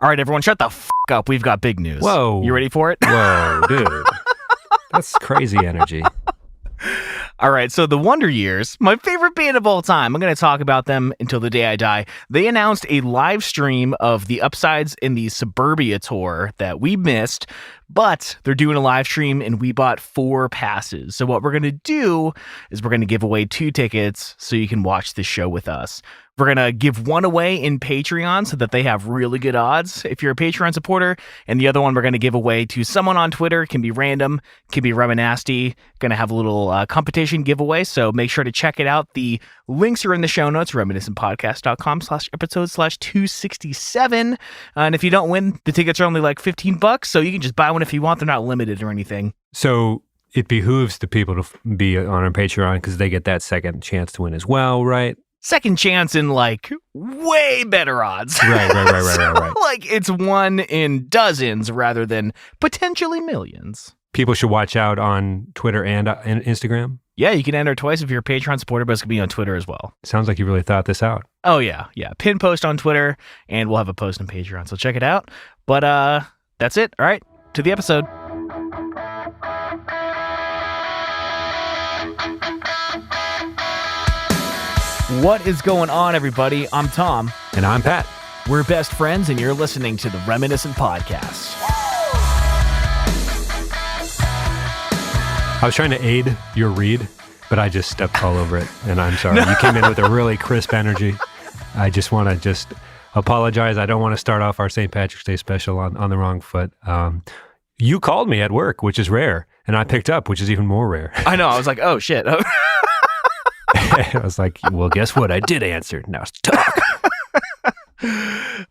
All right, everyone, shut the f*** up. We've got big news. Whoa. You ready for it? Whoa, dude. That's crazy energy. All right, so the Wonder Years, my favorite band of all time, I'm going to talk about them until the day I die. They announced a live stream of the Upsides in the Suburbia tour that we missed, but they're doing a live stream and we bought 4 passes. So what we're going to do is we're going to give away 2 tickets so you can watch the show with us. We're going to give one away in Patreon so that they have really good odds if you're a Patreon supporter. And the other one we're going to give away to someone on Twitter. Can be random, can be Reminasty. Going to have a little competition giveaway. So make sure to check it out. The links are in the show notes, reminiscentpodcast.com/episode/267. And if you don't win, the tickets are only like $15. So you can just buy one if you want. They're not limited or anything. So it behooves the people to be on our Patreon because they get that second chance to win as well, right? Second chance in like way better odds. Right. Like it's 1 in dozens rather than potentially millions. People should watch out on Twitter and Instagram. Yeah, you can enter twice if you're a Patreon supporter, but it's going to be on Twitter as well. Sounds like you really thought this out. Oh, yeah. Pin post on Twitter, and we'll have a post on Patreon, so check it out. But that's it. All right, to the episode. What is going on, everybody? I'm Tom. And I'm Pat. We're best friends, and you're listening to the Reminiscent Podcast. I was trying to aid your read, but I just stepped all over it, and I'm sorry. You came in with a really crisp energy. I just want to apologize. I don't want to start off our St. Patrick's Day special on the wrong foot. You called me at work, which is rare, and I picked up, which is even more rare. I know. I was like, oh, shit. I was like, well, guess what? I did answer. Now it's talk.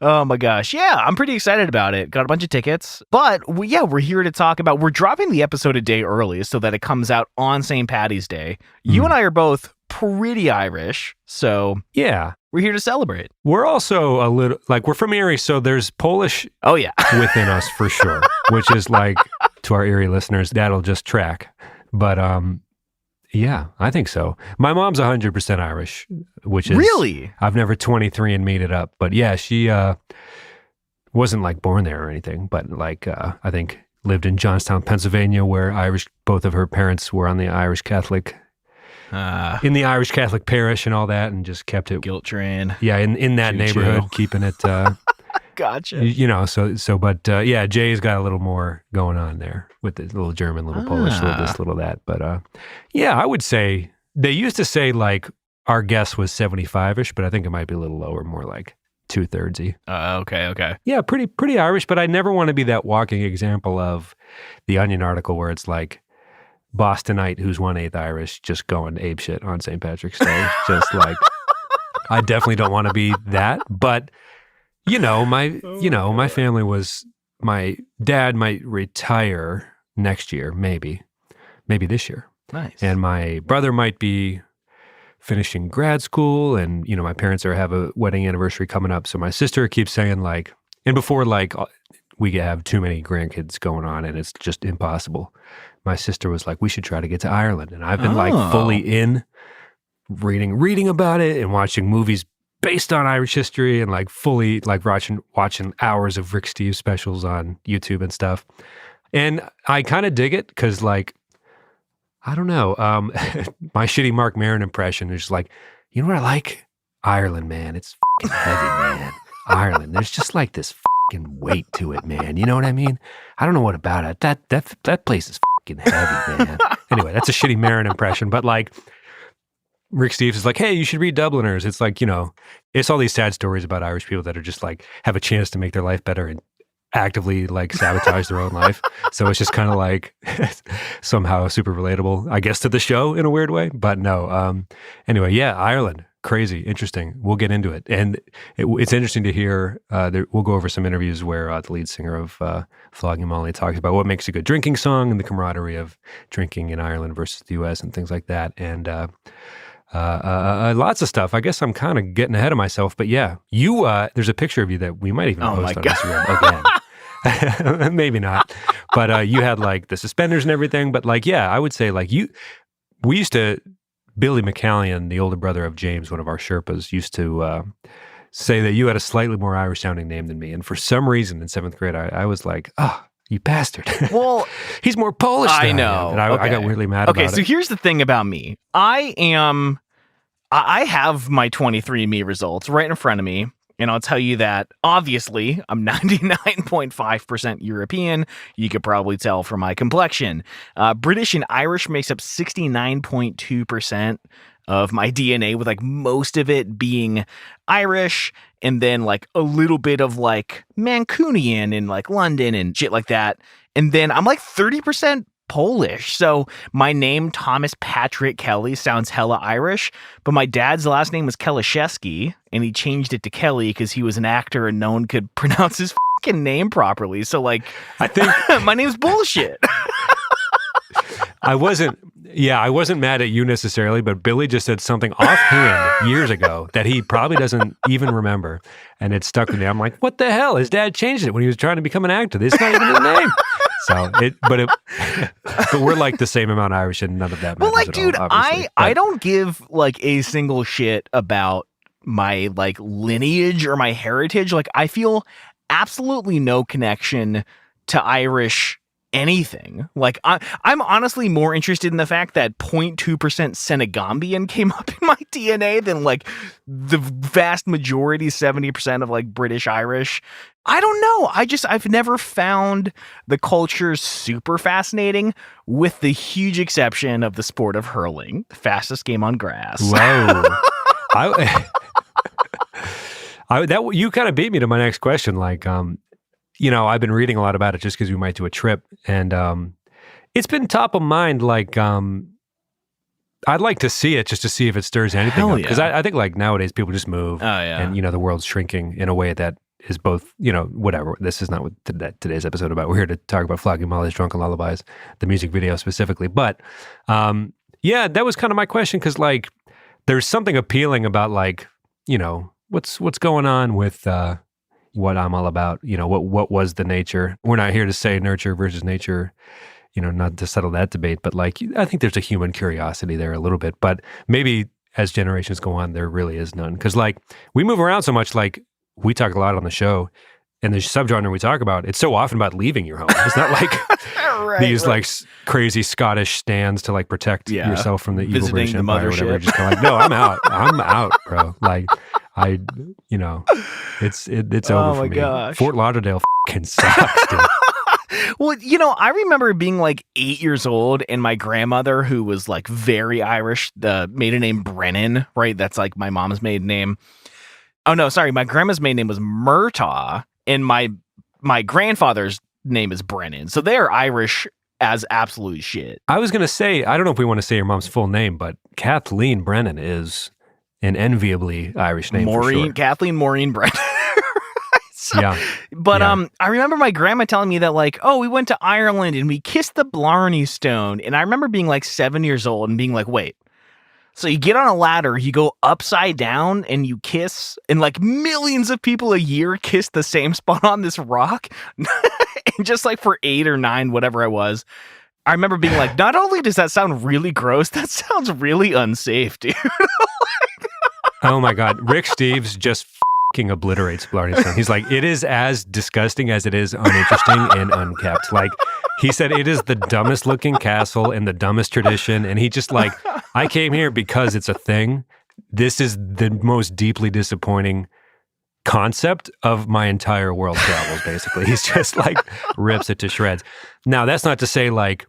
Oh my gosh. Yeah, I'm pretty excited about it. Got a bunch of tickets. But we're here to talk about, we're dropping the episode a day early so that it comes out on St. Patty's Day. You and I are both pretty Irish, so yeah, we're here to celebrate. We're also a little, like, we're from Erie, so there's Polish within us for sure, which is like, to our Erie listeners, that'll just track. But yeah, I think so. My mom's 100% Irish, which is... Really? I've never 23andMe'd it up. But yeah, she wasn't like born there or anything, but like I think lived in Johnstown, Pennsylvania, where both of her parents were on the Irish Catholic... in the Irish Catholic parish and all that, and just kept it... Guilt train. Yeah, in that neighborhood, keeping it... Gotcha. You know, but yeah, Jay's got a little more going on there with the little German, little Polish, little this, little that. But yeah, I would say, they used to say like our guess was 75-ish, but I think it might be a little lower, more like 2/3-y. Okay. Yeah, pretty Irish, but I never want to be that walking example of the Onion article where it's like Bostonite who's 1/8 Irish just going apeshit on St. Patrick's Day. Just like, I definitely don't want to be that, but... my family was, my dad might retire next year, maybe this year. Nice. And my brother might be finishing grad school, and, my parents have a wedding anniversary coming up. So my sister keeps saying like, and before like we have too many grandkids going on and it's just impossible, my sister was like, we should try to get to Ireland. And I've been like fully in reading about it and watching movies based on Irish history, and like fully like watching hours of Rick Steves specials on YouTube and stuff. And I kind of dig it because, like, I don't know, my shitty Mark Maron impression is like, you know what I like? Ireland, man. It's fucking heavy, man. Ireland. There's just like this fucking weight to it, man. You know what I mean? I don't know what about it. That place is fucking heavy, man. Anyway, that's a shitty Maron impression, but like, Rick Steves is like, hey, you should read Dubliners. It's like, it's all these sad stories about Irish people that are just like, have a chance to make their life better and actively like sabotage their own life. So it's just kind of like somehow super relatable, I guess, to the show in a weird way. But no, anyway, yeah, Ireland, crazy, interesting. We'll get into it. And it's interesting to hear, we'll go over some interviews where the lead singer of Flogging Molly talks about what makes a good drinking song and the camaraderie of drinking in Ireland versus the U.S. and things like that. And lots of stuff. I guess I'm kind of getting ahead of myself, but yeah, there's a picture of you that we might even post on Instagram again. Maybe not, but you had like the suspenders and everything. But like, yeah, I would say like Billy McCallion, the older brother of James, one of our Sherpas, used to say that you had a slightly more Irish sounding name than me. And for some reason in 7th grade, I was like, oh, you bastard. Well, he's more Polish than I know. And I got weirdly mad about it. Okay, so here's the thing about me. I have my 23andMe results right in front of me. And I'll tell you that, obviously, I'm 99.5% European. You could probably tell from my complexion. British and Irish makes up 69.2% of my DNA, with like most of it being Irish, and then like a little bit of like Mancunian in like London and shit like that. And then I'm like 30% Polish. So my name, Thomas Patrick Kelly, sounds hella Irish, but my dad's last name was Kaliszewski, and he changed it to Kelly because he was an actor and no one could pronounce his fucking name properly. So like, I think my name's bullshit. I wasn't mad at you necessarily, but Billy just said something offhand years ago that he probably doesn't even remember, and it stuck with me. I'm like, what the hell? His dad changed it when he was trying to become an actor. It's not even his name. So but we're like the same amount Irish, and none of that matters. Well, like, at dude, all, obviously. I don't give like a single shit about my like lineage or my heritage. Like, I feel absolutely no connection to Irish anything. Like, I'm honestly more interested in the fact that 0.2% Senegambian came up in my DNA than like the vast majority, 70% of like British Irish. I don't know. I've never found the culture super fascinating, with the huge exception of the sport of hurling, the fastest game on grass. Whoa. You kind of beat me to my next question. Like, I've been reading a lot about it just because we might do a trip, and it's been top of mind. Like, I'd like to see it just to see if it stirs anything up, because I think like nowadays people just move, and the world's shrinking in a way that is both, whatever. This is not what today's episode about. We're here to talk about Flogging Molly's Drunken Lullabies, the music video specifically. But that was kind of my question, because like there's something appealing about like, what's going on with what I'm all about. What was the nature? We're not here to say nurture versus nature, not to settle that debate, but like I think there's a human curiosity there a little bit. But maybe as generations go on, there really is none, because like we move around so much. Like, we talk a lot on the show, and the subgenre we talk about, it's so often about leaving your home. It's not like these like crazy Scottish stands to like protect yourself from the evil British Empire or whatever. You're just kind of like, no, I'm out, bro. Like, it's over for me. Gosh. Fort Lauderdale fucking sucks, dude. Well, I remember being like 8 years old, and my grandmother, who was like very Irish, the maiden name Brennan, right? That's like my mom's maiden name. Oh, no, sorry. My grandma's maiden name was Murtaugh, and my grandfather's name is Brennan. So they're Irish as absolute shit. I was going to say, I don't know if we want to say your mom's full name, but Kathleen Brennan is an enviably Irish name for sure. Kathleen Maureen Brennan. But Yeah. I remember my grandma telling me that like, oh, we went to Ireland and we kissed the Blarney Stone. And I remember being like 7 years old and being like, wait. So you get on a ladder, you go upside down, and you kiss, and like millions of people a year kiss the same spot on this rock. And just like for 8 or 9, whatever I was, I remember being like, not only does that sound really gross, that sounds really unsafe, dude. Oh my God. Rick Steves just fucking obliterates Blarney Stone. He's like, it is as disgusting as it is uninteresting and unkept. Like, he said it is the dumbest looking castle and the dumbest tradition. And he just like, I came here because it's a thing. This is the most deeply disappointing concept of my entire world travels, basically. He's just like rips it to shreds. Now, that's not to say like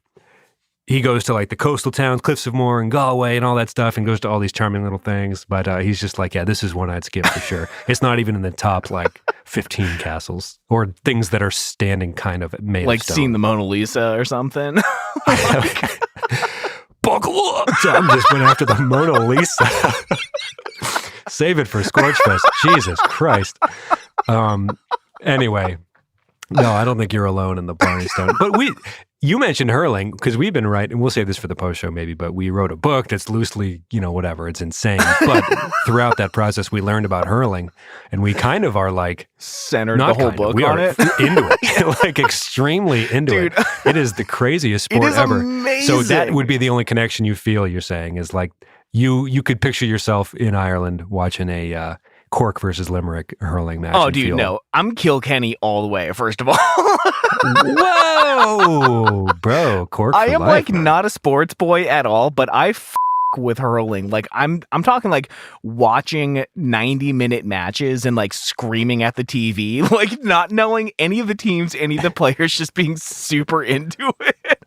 he goes to like the coastal towns, Cliffs of Moher and Galway and all that stuff, and goes to all these charming little things. But he's just like, yeah, this is one I'd skip for sure. It's not even in the top like 15 castles or things that are standing kind of made like of stone. seeing the Mona Lisa or something. Buckle up! Tom just went after the Mona Lisa. Save it for Scorchfest. Jesus Christ. Anyway, no, I don't think you're alone in the Blarney Stone. But you mentioned hurling, because we've been writing, we'll save this for the post show maybe, but we wrote a book that's loosely, whatever, it's insane. But throughout that process, we learned about hurling, and we kind of are like centered the whole book we on are it. Into it, like extremely into Dude. it. It is the craziest sport It is ever. amazing. So that would be the only connection you feel. You're saying is like you could picture yourself in Ireland watching a Cork versus Limerick hurling match. Oh, dude, no. I'm Kilkenny all the way, first of all. Whoa, bro, Cork I for am life, like man. not a sports boy at all, but I with hurling. Like I'm talking like watching 90-minute matches and like screaming at the TV, like not knowing any of the teams, any of the players, just being super into it.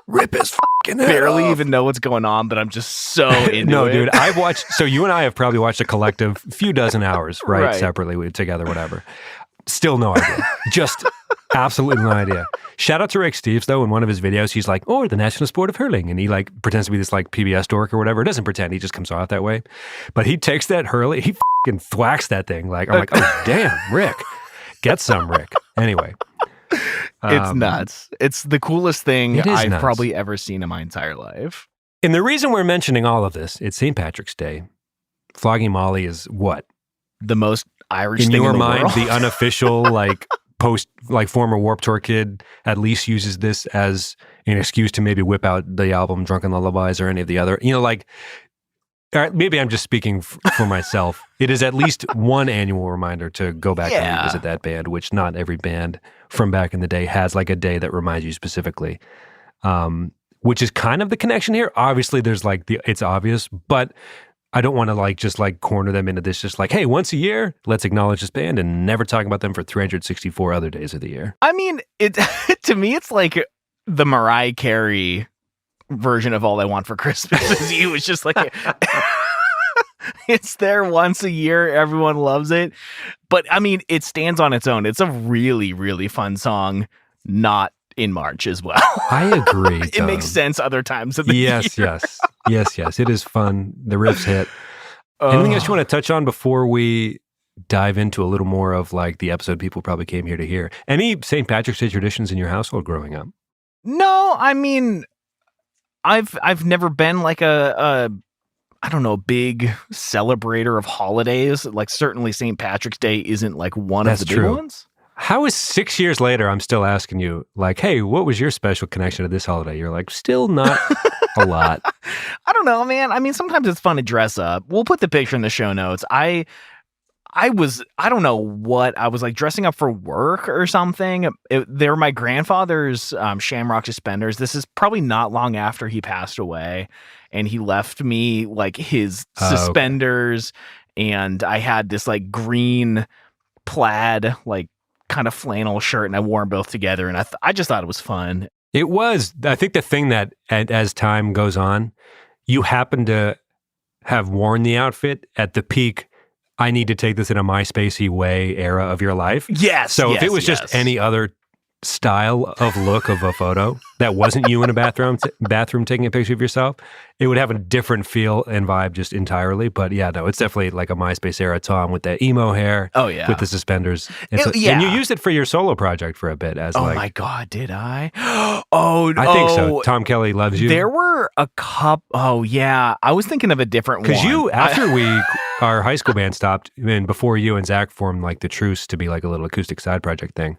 Rip his fucking head Barely off. even know what's going on, but I'm just so into No, it. dude, I've watched, so you and I have probably watched a collective few dozen hours, right? Right. Separately, together, whatever. Still no idea. Just absolutely no idea. Shout out to Rick Steves, though. In one of his videos, he's like, oh, the national sport of hurling. And he like pretends to be this like PBS dork or whatever. It doesn't pretend. He just comes off that way. But he takes that hurling, he fucking thwacks that thing. Like, I'm like, oh, damn, Rick. Get some, Rick. Anyway. It's nuts. It's the coolest thing It is I've nuts. probably ever seen in my entire life. And the reason we're mentioning all of this, it's St. Patrick's Day. Flogging Molly is what? The most Irish In thing your in the mind, world. the unofficial, like, former Warped Tour kid at least uses this as an excuse to maybe whip out the album Drunken Lullabies or any of the other, like, all right, maybe I'm just speaking for myself. It is at least one annual reminder to go back and revisit that band, which not every band from back in the day has like a day that reminds you specifically, which is kind of the connection here. Obviously, there's like it's obvious, but I don't want to like just like corner them into this just like, hey, once a year, let's acknowledge this band and never talk about them for 364 other days of the year. I mean, it to me, it's like the Mariah Carey version of All I Want for Christmas Is You. It's just like it's there once a year. Everyone loves it. But I mean, it stands on its own. It's a really, really fun song, not in March as well. I agree. It makes sense other times of the year. Yes. It is fun. The riffs hit. Anything else you want to touch on before we dive into a little more of like the episode people probably came here to hear? Any St. Patrick's Day traditions in your household growing up? No, I mean, I've never been like a I don't know, big celebrator of holidays. Like certainly St. Patrick's Day isn't like one of the big ones. How is 6 years later, I'm still asking you, like, hey, what was your special connection to this holiday? You're like, still not a lot. I don't know, man. I mean, sometimes it's fun to dress up. We'll put the picture in the show notes. I don't know what, I was like dressing up for work or something. They're my grandfather's Shamrock suspenders. This is probably not long after he passed away. And he left me like his suspenders. Okay. And I had this like green plaid, like kind of flannel shirt, and I wore them both together. And I just thought it was fun. It was. I think the thing that as time goes on, you happen to have worn the outfit at the peak. I need to take this in a MySpacey way era of your life. Yes. So if it was just any other style of look of a photo that wasn't you in a bathroom taking a picture of yourself, it would have a different feel and vibe just entirely. But yeah, no, it's definitely like a MySpace era Tom with that emo hair. Oh yeah, with the suspenders. And you used it for your solo project for a bit as oh like. My god, did I? I think so. Tom Kelly Loves You. There were a couple. Oh yeah, I was thinking of a different one. Because after our high school band stopped, and before you and Zach formed like the Truce to be like a little acoustic side project thing,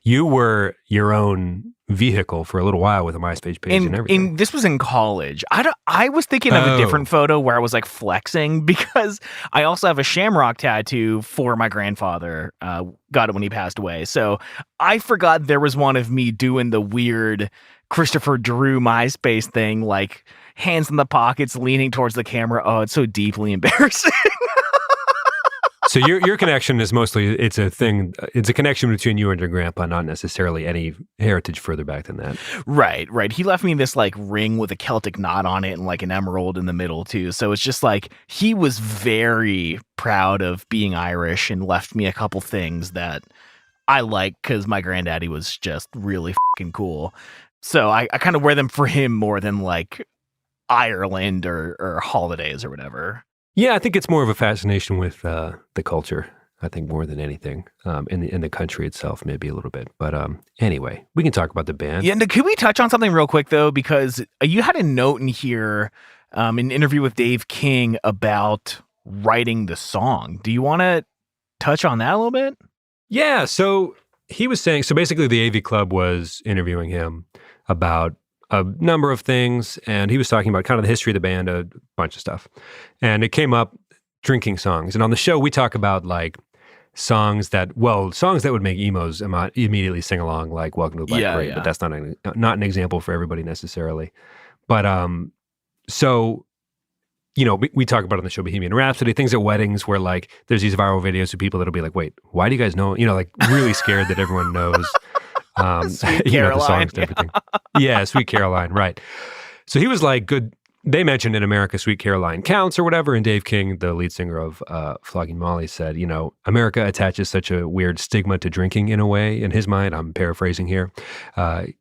you were your own vehicle for a little while with a MySpace page and everything. And this was in college. I was thinking of a different photo where I was like flexing because I also have a shamrock tattoo for my grandfather. Got it when he passed away. So I forgot there was one of me doing the weird Christopher Drew MySpace thing, like hands in the pockets, leaning towards the camera. Oh, it's so deeply embarrassing. So your connection is mostly, it's a connection between you and your grandpa, not necessarily any heritage further back than that. Right. He left me this like ring with a Celtic knot on it and like an emerald in the middle too. So it's just like, he was very proud of being Irish and left me a couple things that I like because my granddaddy was just really fucking cool. So I kind of wear them for him more than like Ireland or holidays or whatever. Yeah, I think it's more of a fascination with the culture. I think more than anything in the country itself, maybe a little bit. But anyway, we can talk about the band. Yeah, can we touch on something real quick though? Because you had a note in here, an interview with Dave King about writing the song. Do you want to touch on that a little bit? Yeah. So he was saying. So basically, the AV Club was interviewing him about a number of things, and he was talking about kind of the history of the band, a bunch of stuff. And it came up drinking songs. And on the show, we talk about like songs that would make emos immediately sing along, like Welcome to the Black Parade, but that's not an example for everybody necessarily. But so, you know, we talk about on the show Bohemian Rhapsody, things at weddings where like there's these viral videos of people that'll be like, wait, why do you guys know? You know, like really scared that everyone knows Sweet you know, the Caroline, songs and everything. Yeah, Sweet Caroline, right. So he was like, good. They mentioned in America, Sweet Caroline counts or whatever. And Dave King, the lead singer of Flogging Molly, said, you know, America attaches such a weird stigma to drinking in a way. In his mind, I'm paraphrasing here.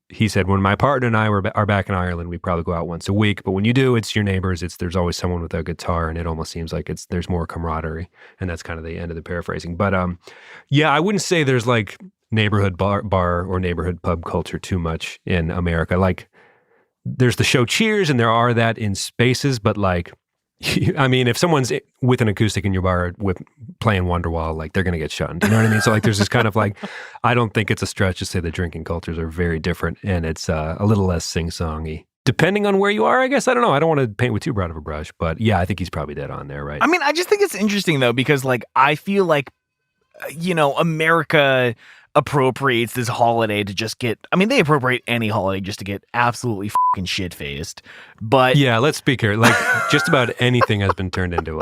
He said, when my partner and I are back in Ireland, we probably go out once a week. But when you do, it's your neighbors. There's always someone with a guitar, and it almost seems like there's more camaraderie. And that's kind of the end of the paraphrasing. But yeah, I wouldn't say there's like neighborhood bar or neighborhood pub culture too much in America. Like, there's the show Cheers, and there are that in spaces, but like, I mean, if someone's with an acoustic in your bar playing Wonderwall, like they're going to get shunned. You know what I mean? So like, there's this kind of like, I don't think it's a stretch to say the drinking cultures are very different, and it's a little less sing-songy. Depending on where you are, I guess. I don't know. I don't want to paint with too broad of a brush, but yeah, I think he's probably dead on there, right? I mean, I just think it's interesting though, because like, I feel like, you know, America appropriates this holiday to just get, I mean, they appropriate any holiday just to get absolutely fucking shit-faced. But yeah, let's speak here. Like, just about anything has been turned into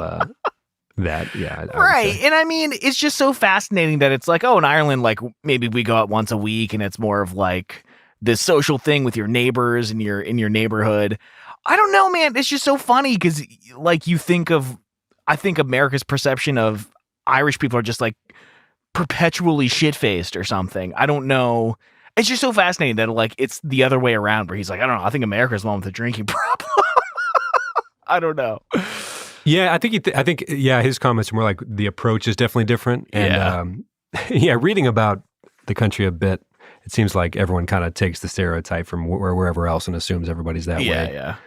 that. Yeah. Right. And I mean, it's just so fascinating that it's like, oh, in Ireland, like maybe we go out once a week and it's more of like this social thing with your neighbors and in your neighborhood. I don't know, man. It's just so funny because like I think America's perception of Irish people are just like perpetually shit-faced or something. I don't know. It's just so fascinating that like it's the other way around where he's like, I don't know. I think America's the one with a drinking problem. I don't know. Yeah, I think his comments are more like the approach is definitely different. And yeah, reading about the country a bit, it seems like everyone kind of takes the stereotype from wherever else and assumes everybody's that way. Yeah.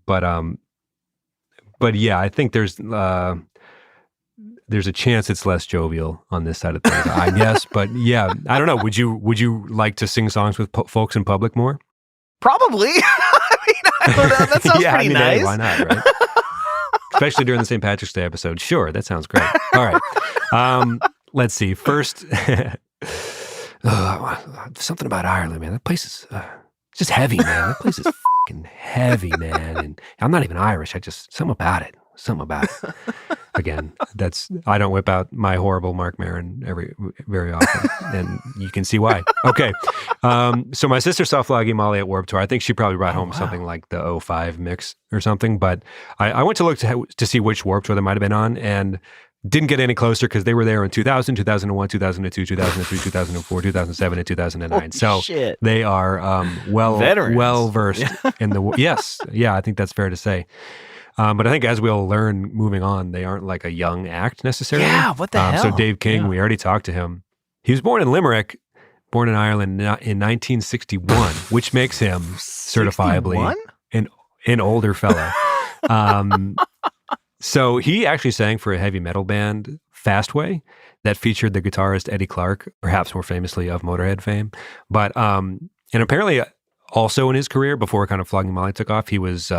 But yeah, I think there's a chance it's less jovial on this side of things, I guess. But yeah, I don't know. Would you like to sing songs with folks in public more? Probably. I mean, I don't know. That sounds pretty nice. Hey, why not, right? Especially during the St. Patrick's Day episode. Sure, that sounds great. All right. Let's see. First, something about Ireland, man. That place is just heavy, man. That place is fucking heavy, man. And I'm not even Irish. Something about it. Again, I don't whip out my horrible Mark Maron very often, and you can see why. Okay, so my sister saw Flogging Molly at Warped Tour. I think she probably brought home something like the '05 mix or something. But I went to look to see which Warped Tour they might have been on, and didn't get any closer because they were there in 2000, 2001, 2002, 2003, 2004, 2007, and 2009. Shit. They are well versed in the yes, yeah. I think that's fair to say. But I think as we'll learn moving on, they aren't like a young act necessarily. Yeah, what the hell? So Dave King, we already talked to him. He was born in Limerick, born in Ireland in 1961, which makes him certifiably an older fellow. So he actually sang for a heavy metal band, Fastway, that featured the guitarist Eddie Clark, perhaps more famously of Motorhead fame. But and apparently also in his career, before kind of Flogging Molly took off, he was...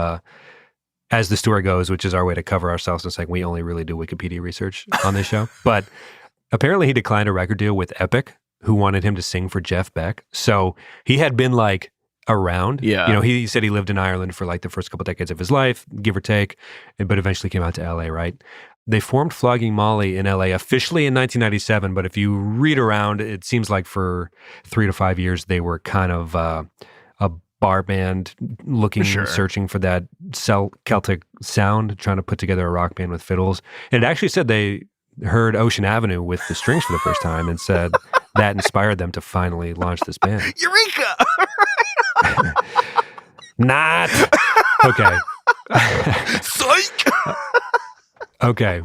as the story goes, which is our way to cover ourselves and saying we only really do Wikipedia research on this show. But apparently he declined a record deal with Epic, who wanted him to sing for Jeff Beck. So he had been like around. Yeah. You know, he said he lived in Ireland for like the first couple decades of his life, give or take, but eventually came out to LA, right? They formed Flogging Molly in LA officially in 1997, but if you read around, it seems like for 3 to 5 years, they were kind of a bar band searching for that Celtic sound, trying to put together a rock band with fiddles. And it actually said they heard Ocean Avenue with the strings for the first time and said that inspired them to finally launch this band. Eureka! Not. Okay. Psych! Okay.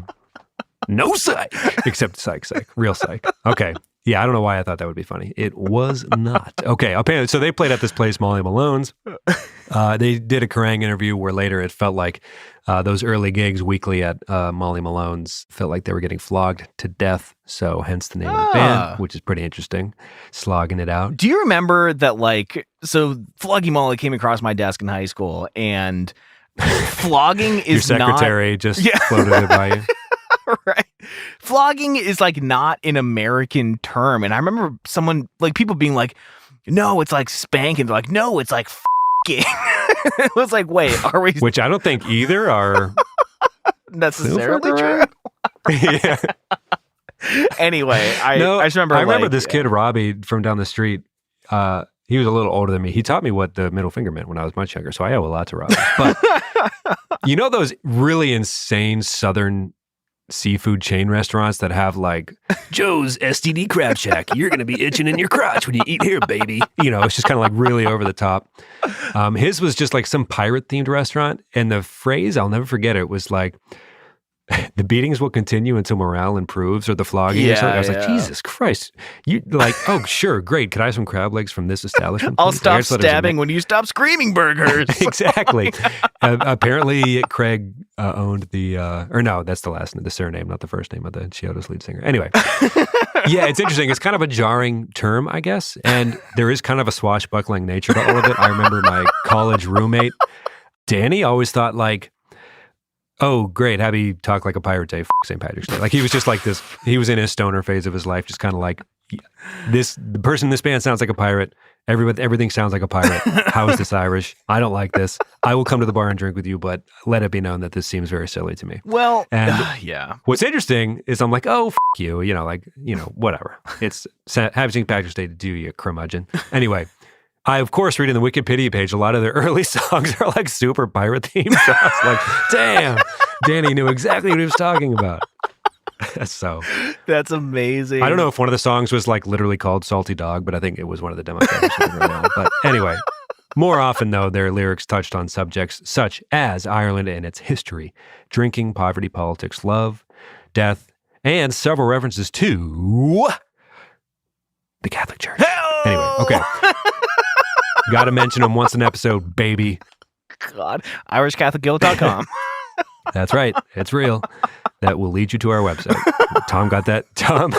No psych. Except psych. Real psych. Okay. Yeah, I don't know why I thought that would be funny. It was not. Okay, apparently, so they played at this place, Molly Malone's. They did a Kerrang interview where later it felt like those early gigs weekly at Molly Malone's felt like they were getting flogged to death. So hence the name of the band, which is pretty interesting. Slogging it out. Do you remember that, so Flogging Molly came across my desk in high school, and flogging is Your secretary just floated it by you. Right. Flogging is like not an American term. And I remember people being like, no, it's like spanking. They're like, no, it's like f***ing. It was like, wait, are we? Which I don't think either are necessarily true. Yeah. Anyway, I just remember. I remember this kid, Robbie, from down the street. He was a little older than me. He taught me what the middle finger meant when I was much younger. So I owe a lot to Robbie. But you know those really insane Southern seafood chain restaurants that have like Joe's STD Crab Shack. You're going to be itching in your crotch when you eat here, baby. You know, it's just kind of like really over the top. His was just like some pirate themed restaurant. And the phrase, I'll never forget it, was like, the beatings will continue until morale improves, or the flogging or something. I was like, Jesus Christ. You like, oh, sure, great. Could I have some crab legs from this establishment? I'll stop stabbing when you stop screaming burgers. Exactly. Apparently, Craig owned or no, that's the surname, not the first name of the Chiodos lead singer. Anyway. Yeah, it's interesting. It's kind of a jarring term, I guess. And there is kind of a swashbuckling nature to all of it. I remember my college roommate, Danny, always thought like, oh, great. Have you talk like a pirate day, St. Patrick's Day. Like he was just like this. He was in his stoner phase of his life, just kind of like the person in this band sounds like a pirate. Everything sounds like a pirate. How is this Irish? I don't like this. I will come to the bar and drink with you, but let it be known that this seems very silly to me. Well, and yeah. What's interesting is I'm like, oh, you, whatever. It's Happy St. Patrick's Day to do, you curmudgeon. Anyway. I, of course, reading the Wikipedia page, a lot of their early songs are like super pirate themed. So I was like, damn, Danny knew exactly what he was talking about. So that's amazing. I don't know if one of the songs was like literally called Salty Dog, but I think it was one of the demo covers. But anyway, more often though, their lyrics touched on subjects such as Ireland and its history, drinking, poverty, politics, love, death, and several references to the Catholic Church. Anyway, okay. Got to mention them once an episode, baby. God. IrishCatholicGuild.com. That's right. It's real. That will lead you to our website. Tom got that. Tom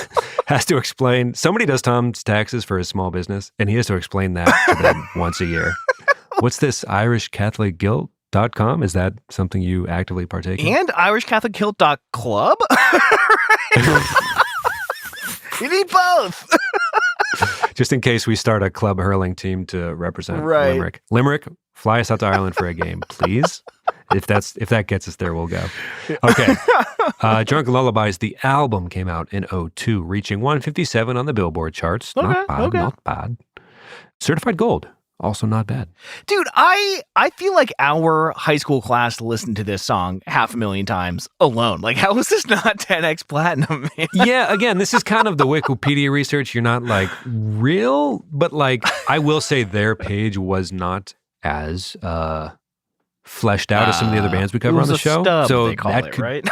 has to explain. Somebody does Tom's taxes for his small business, and he has to explain that to them once a year. What's this, IrishCatholicGuild.com? Is that something you actively partake in? And IrishCatholicGuild.club? You need both. Just in case we start a club hurling team to represent Limerick. Limerick, fly us out to Ireland for a game, please. If that gets us there, we'll go. Okay. Drunken Lullabies, the album came out in 2002, reaching 157 on the Billboard charts. Not bad. Certified gold. Also not bad. Dude, I feel like our high school class listened to this song 500,000 times alone. Like, how is this not 10x platinum, man? Yeah, again, this is kind of the Wikipedia research. You're not like real, but like I will say their page was not as fleshed out as some of the other bands we cover on the show. So they call it, right?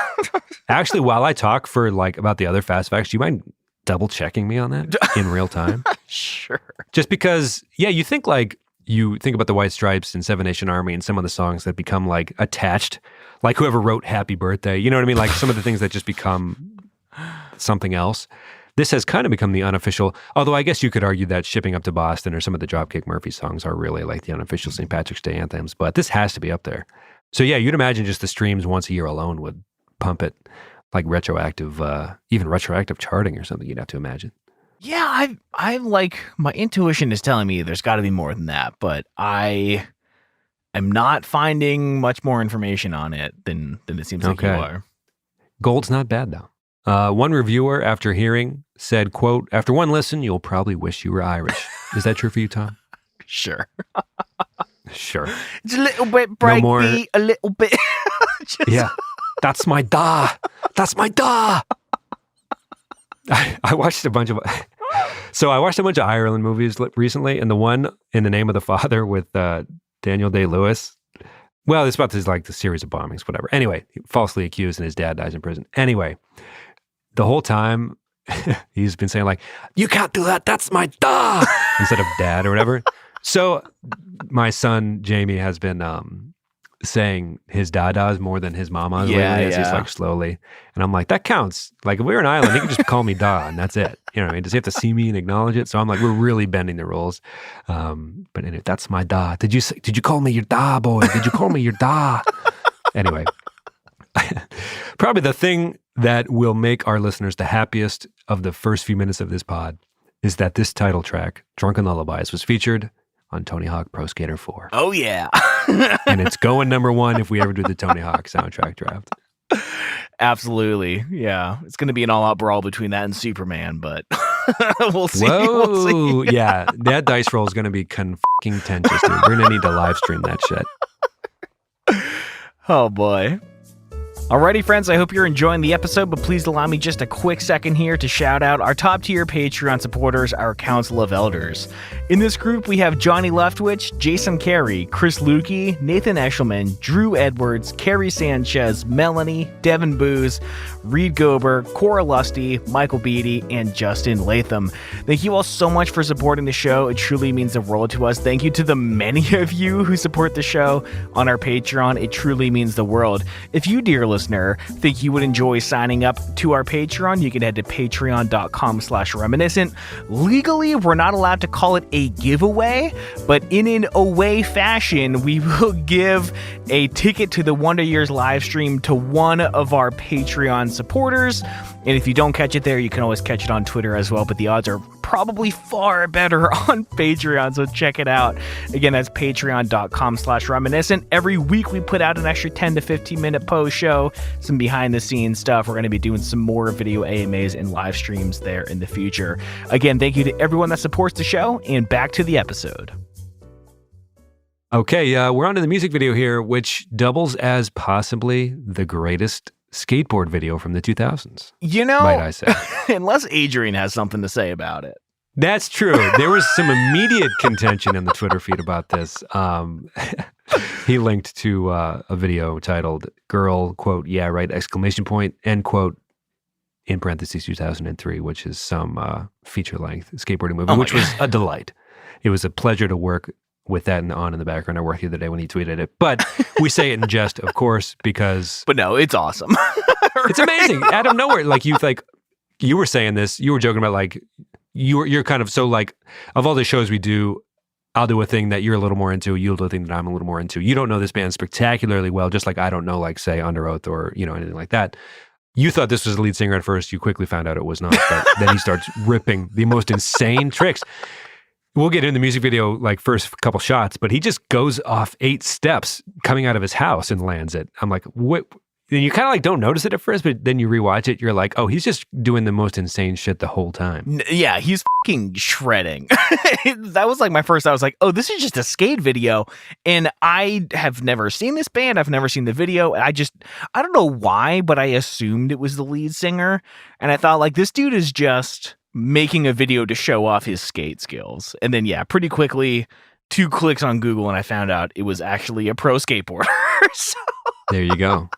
Actually, while I talk for like about the other fast facts, do you mind double checking me on that in real time? Sure. Just because, yeah, you think about the White Stripes and Seven Nation Army and some of the songs that become like attached, like whoever wrote Happy Birthday, you know what I mean? Like some of the things that just become something else. This has kind of become the unofficial, although I guess you could argue that Shipping Up to Boston or some of the Dropkick Murphy songs are really like the unofficial St. Patrick's Day anthems, but this has to be up there. So yeah, you'd imagine just the streams once a year alone would pump it like retroactive, even retroactive charting or something, you'd have to imagine. Yeah, I like, my intuition is telling me there's got to be more than that, but I am not finding much more information on it than it seems like you are. Gold's not bad though. One reviewer, after hearing, said, quote, "After one listen, you'll probably wish you were Irish." Is that true for you, Tom? Sure. Sure. It's a little bit breakbeat, a little bit. Yeah. That's my da. That's my da. I watched a bunch of Ireland movies recently, and the one In the Name of the Father with Daniel Day-Lewis. Well, it's about this like the series of bombings, whatever. Anyway, falsely accused, and his dad dies in prison. Anyway, the whole time he's been saying like, "You can't do that. That's my da," instead of dad or whatever. So my son Jamie has been saying his dadas more than his mamas lately as he's like slowly. And I'm like, that counts. Like if we were in Ireland, he could just call me da and that's it. You know what I mean? Does he have to see me and acknowledge it? So I'm like, we're really bending the rules. But anyway, that's my da. Did you call me your da, boy? Did you call me your da? Anyway, probably the thing that will make our listeners the happiest of the first few minutes of this pod is that this title track, Drunken Lullabies, was featured on Tony Hawk Pro Skater 4. Oh, yeah. And it's going number one if we ever do the Tony Hawk soundtrack draft. Absolutely. Yeah. It's going to be an all-out brawl between that and Superman, but we'll see. Whoa. We'll see. Yeah. That dice roll is going to be contentious, dude. We're going to need to live stream that shit. Oh, boy. Alrighty, friends, I hope you're enjoying the episode, but please allow me just a quick second here to shout out our top-tier Patreon supporters, our Council of Elders. In this group, we have Johnny Leftwich, Jason Carey, Chris Lukey, Nathan Eshelman, Drew Edwards, Carrie Sanchez, Melanie, Devin Booz, Reed Gober, Cora Lusty, Michael Beatty, and Justin Latham. Thank you all so much for supporting the show. It truly means the world to us. Thank you to the many of you who support the show on our Patreon. It truly means the world. If you, dear listener, think you would enjoy signing up to our Patreon, you can head to patreon.com/reminiscent. Legally, we're not allowed to call it a giveaway, but in an away fashion, we will give a ticket to the Wonder Years live stream to one of our Patreon supporters. And if you don't catch it there, you can always catch it on Twitter as well, but the odds are probably far better on Patreon, so check it out. Again, that's patreon.com/reminiscent. Every week we put out an extra 10 to 15 minute post show, some behind the scenes stuff. We're going to be doing some more video AMAs and live streams there in the future. Again, thank you to everyone that supports the show, and back to the episode. Okay, we're on to the music video here, which doubles as possibly the greatest skateboard video from the 2000s. You know, might I say. Unless Adrian has something to say about it. That's true. There was some immediate contention in the Twitter feed about this. He linked to a video titled "Girl," quote, "Yeah, right!" exclamation point, end quote, in parentheses 2003, which is some feature-length skateboarding movie, which was a delight. It was a pleasure to work with that on in the background. I worked the other day when he tweeted it. But we say it in jest, of course, because... But no, it's awesome. It's amazing. Out of nowhere. You were saying this, you were joking about you're kind of so of all the shows we do, I'll do a thing that you're a little more into, you'll do a thing that I'm a little more into. You don't know this band spectacularly well, just like I don't know, say, Under Oath or, anything like that. You thought this was the lead singer at first. You quickly found out it was not. But then he starts ripping the most insane tricks. We'll get into the music video, first couple shots, but he just goes off 8 steps coming out of his house and lands it. I'm like, what? And you kind of don't notice it at first, but then you rewatch it, you're like, oh, he's just doing the most insane shit the whole time. Yeah, he's fucking shredding. That was my first, I was like, oh, this is just a skate video. And I have never seen this band. I've never seen the video. I don't know why, but I assumed it was the lead singer. And I thought this dude is just making a video to show off his skate skills. And then, yeah, pretty quickly, 2 clicks on Google and I found out it was actually a pro skateboarder. So. There you go.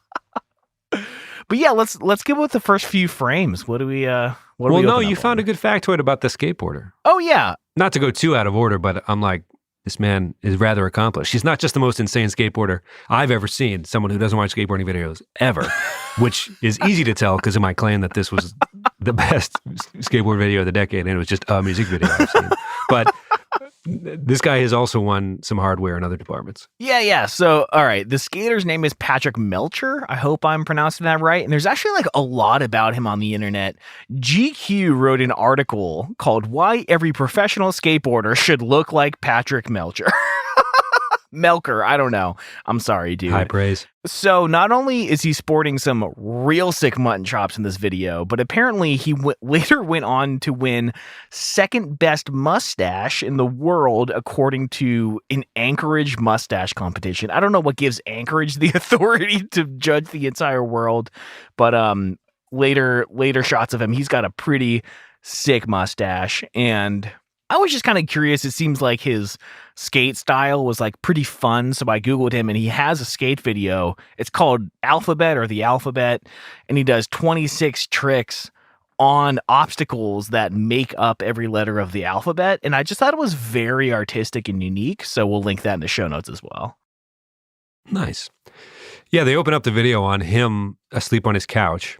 But yeah, let's get with the first few frames. What do we you found a good factoid about the skateboarder. Oh yeah. Not to go too out of order, but I'm like, this man is rather accomplished. He's not just the most insane skateboarder I've ever seen, someone who doesn't watch skateboarding videos ever, which is easy to tell because of my claim that this was the best skateboard video of the decade, and it was just a music video I've seen. But this guy has also won some hardware in other departments. Yeah. So, all right, the skater's name is Patrick Melcher. I hope I'm pronouncing that right. And there's actually a lot about him on the internet. GQ wrote an article called "Why Every Professional Skateboarder Should Look Like Patrick Melcher." Melcher, I don't know. I'm sorry, dude. High praise. So not only is he sporting some real sick mutton chops in this video, but apparently he later went on to win second best mustache in the world according to an Anchorage mustache competition. I don't know what gives Anchorage the authority to judge the entire world, but later shots of him, he's got a pretty sick mustache. And I was just kind of curious. It seems like his skate style was pretty fun. So I Googled him and he has a skate video. It's called Alphabet or The Alphabet. And he does 26 tricks on obstacles that make up every letter of the alphabet. And I just thought it was very artistic and unique. So we'll link that in the show notes as well. Nice. Yeah, they open up the video on him asleep on his couch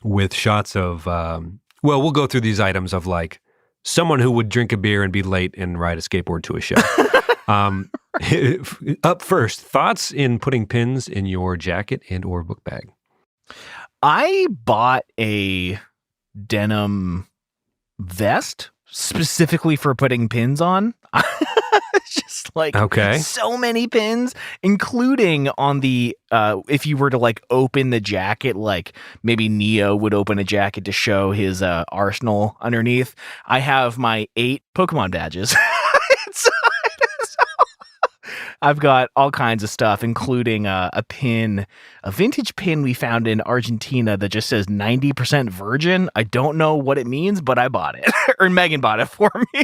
with shots of, we'll go through these items of someone who would drink a beer and be late and ride a skateboard to a show. Up first, thoughts in putting pins in your jacket and or book bag? I bought a denim vest specifically for putting pins on. It's just like so many pins, including on the if you were to like open the jacket, like maybe Neo would open a jacket to show his arsenal underneath. I have my 8 Pokemon badges inside. I've got all kinds of stuff, including a pin, a vintage pin we found in Argentina that just says 90% virgin. I don't know what it means, but I bought it. Or Megan bought it for me.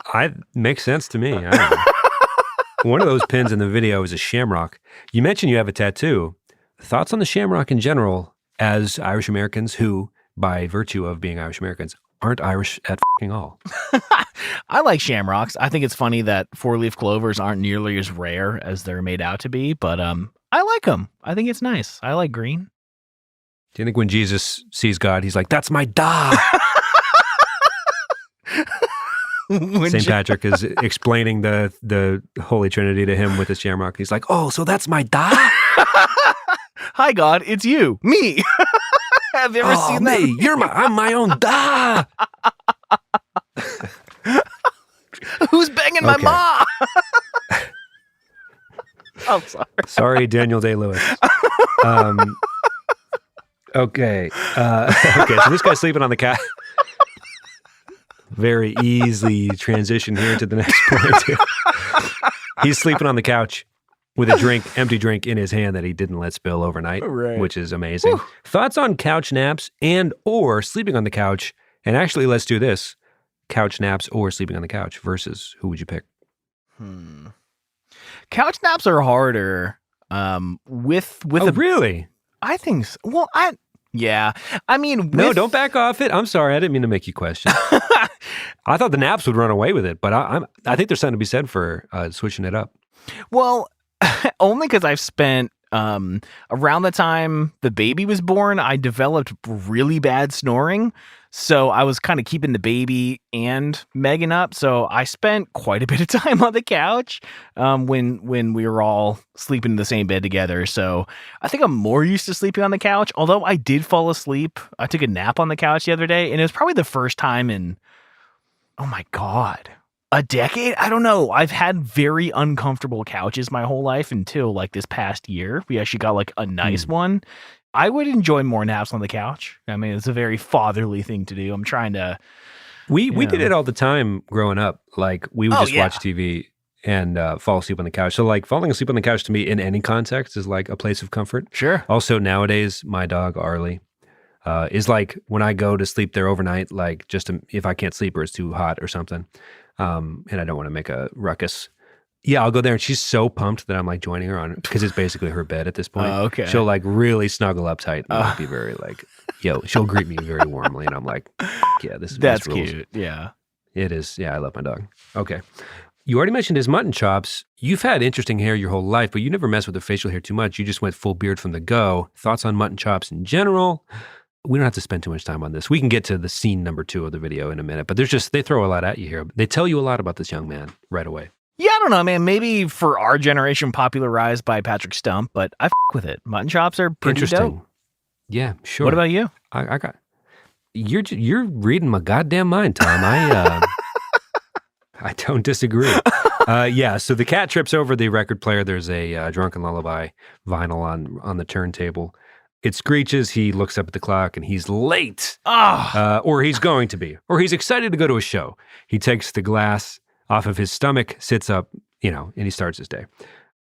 I makes sense to me. I don't know. One of those pins in the video is a shamrock. You mentioned you have a tattoo. Thoughts on the shamrock in general as Irish Americans who, by virtue of being Irish Americans, aren't Irish at f***ing all? I like shamrocks. I think it's funny that 4-leaf clovers aren't nearly as rare as they're made out to be, but I like them. I think it's nice. I like green. Do you think when Jesus sees God, he's like, that's my da? St. Patrick is explaining the Holy Trinity to him with his shamrock. He's like, oh, so that's my da? Hi, God, it's you, me. Have you ever seen that? I'm my own da. Who's banging my ma? I'm sorry. Sorry, Daniel Day-Lewis. Okay. So this guy's sleeping on the couch. Very easily transition here to the next point. He's sleeping on the couch with a empty drink in his hand that he didn't let spill overnight, which is amazing. Whew. Thoughts on couch naps and or sleeping on the couch? And actually, let's do this. Couch naps or sleeping on the couch versus who would you pick? Couch naps are harder. Really? I think so. Well, yeah. I mean, no, don't back off it. I'm sorry. I didn't mean to make you question. I thought the naps would run away with it, but I think there's something to be said for switching it up. Well, only because I've spent around the time the baby was born, I developed really bad snoring. So I was kind of keeping the baby and Megan up. So I spent quite a bit of time on the couch when we were all sleeping in the same bed together. So I think I'm more used to sleeping on the couch, although I did fall asleep. I took a nap on the couch the other day, and it was probably the first time in, oh my God, a decade? I don't know. I've had very uncomfortable couches my whole life until like this past year. We actually got like a nice one. I would enjoy more naps on the couch. I mean, it's a very fatherly thing to do. I'm trying to... We did it all the time growing up. Like, we would watch TV and fall asleep on the couch. So, like, falling asleep on the couch to me in any context is like a place of comfort. Sure. Also, nowadays, my dog, Arlie, is like, when I go to sleep there overnight, like, if I can't sleep or it's too hot or something, and I don't want to make a ruckus, yeah, I'll go there, and she's so pumped that I'm like joining her on it because it's basically her bed at this point. Okay. She'll like really snuggle up tight and be very like, she'll greet me very warmly, and I'm like, yeah, that's cute. Yeah, it is. Yeah, I love my dog. Okay. You already mentioned his mutton chops. You've had interesting hair your whole life, but you never mess with the facial hair too much. You just went full beard from the go. Thoughts on mutton chops in general? We don't have to spend too much time on this. We can get to the scene number 2 of the video in a minute, but they throw a lot at you here. They tell you a lot about this young man right away. Yeah, I don't know, man. Maybe for our generation, popularized by Patrick Stump, but I with it. Mutton chops are pretty interesting. Dope. Yeah, sure. What about you? I got. You're reading my goddamn mind, Tom. I don't disagree. So the cat trips over the record player. There's a Drunken Lullaby vinyl on the turntable. It screeches. He looks up at the clock and he's late. Or he's going to be. Or he's excited to go to a show. He takes the glass off of his stomach, sits up, and he starts his day.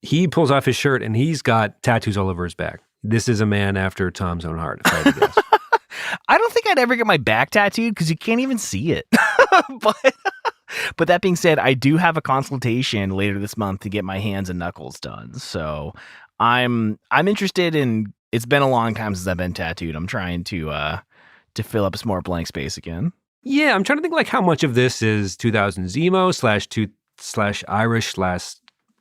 He pulls off his shirt and he's got tattoos all over his back. This is a man after Tom's own heart, if I had to guess. I don't think I'd ever get my back tattooed because you can't even see it. But that being said, I do have a consultation later this month to get my hands and knuckles done. So I'm interested in. It's been a long time since I've been tattooed. I'm trying to fill up some more blank space again. Yeah, I'm trying to think like how much of this is 2000s emo / Irish /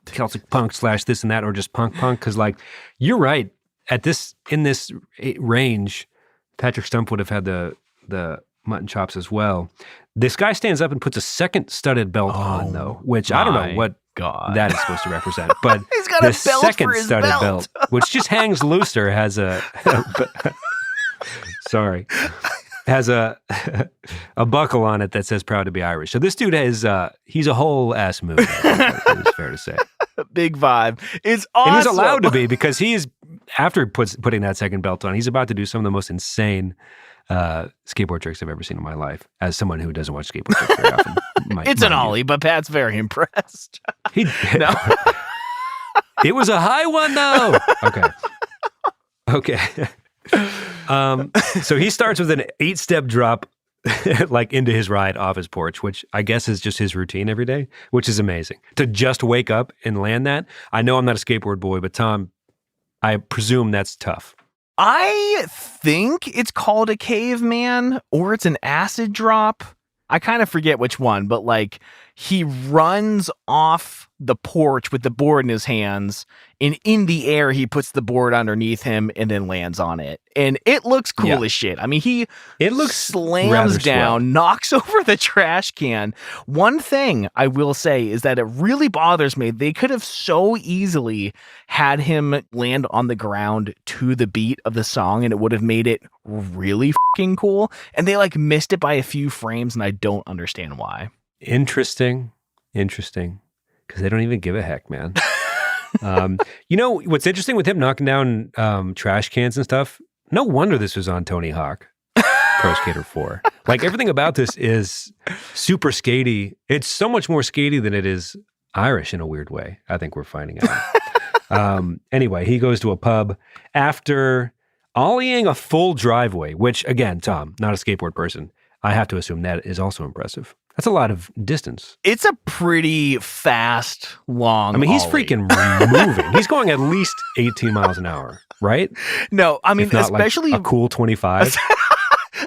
Celtic punk / this and that, or just punk. Because like you're right, in this range, Patrick Stump would have had the mutton chops as well. This guy stands up and puts a second studded belt on though, which I don't know what that is supposed to represent. But he's got got a belt for his studded belt. which just hangs looser, has a sorry, has a buckle on it that says "Proud to be Irish." So this dude has he's a whole ass move. It's fair to say. Big vibe. It's awesome. And he's allowed to be, because he's after putting that second belt on, he's about to do some of the most insane skateboard tricks I've ever seen in my life. As someone who doesn't watch skateboard tricks very often, it's an ollie, but Pat's very impressed. No. It was a high one though. Okay. So he starts with an 8-step drop, like into his ride off his porch, which I guess is just his routine every day, which is amazing. To just wake up and land that. I know I'm not a skateboard boy, but Tom, I presume that's tough. I think it's called a caveman, or it's an acid drop. I kind of forget which one, but like he runs off the porch with the board in his hands, and in the air he puts the board underneath him and then lands on it. And it looks cool as shit. I mean, it looks slams down, swell. Knocks over the trash can. One thing I will say is that it really bothers me. They could have so easily had him land on the ground to the beat of the song, and it would have made it really fucking cool. And they like missed it by a few frames, and I don't understand why. Interesting. Because they don't even give a heck, man. You know, what's interesting with him knocking down trash cans and stuff, no wonder this was on Tony Hawk Pro Skater 4. Like, everything about this is super skatey. It's so much more skatey than it is Irish in a weird way, I think we're finding out. Anyway, he goes to a pub after ollieing a full driveway, which, again, Tom, not a skateboard person, I have to assume that is also impressive. That's a lot of distance. It's a pretty fast, long he's ollie. Freaking moving. He's going at least 18 miles an hour, right? No, I mean, especially like a cool 25.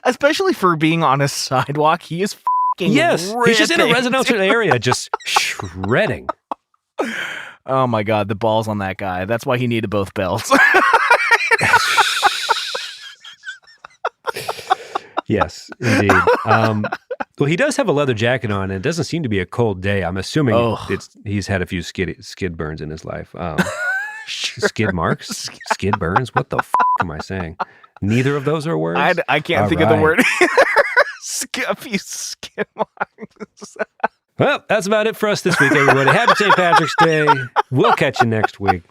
Especially for being on a sidewalk, he is fucking ripping. He's just in a residential area, just shredding. Oh my God, the balls on that guy. That's why he needed both belts. Yes, indeed. Well, he does have a leather jacket on, and it doesn't seem to be a cold day. I'm assuming he's had a few skid burns in his life. Sure. Skid marks? Skid burns? What the am I saying? Neither of those are words? I can't think of the word either. A few skid marks. Well, that's about it for us this week, everybody. Happy St. Patrick's Day. We'll catch you next week.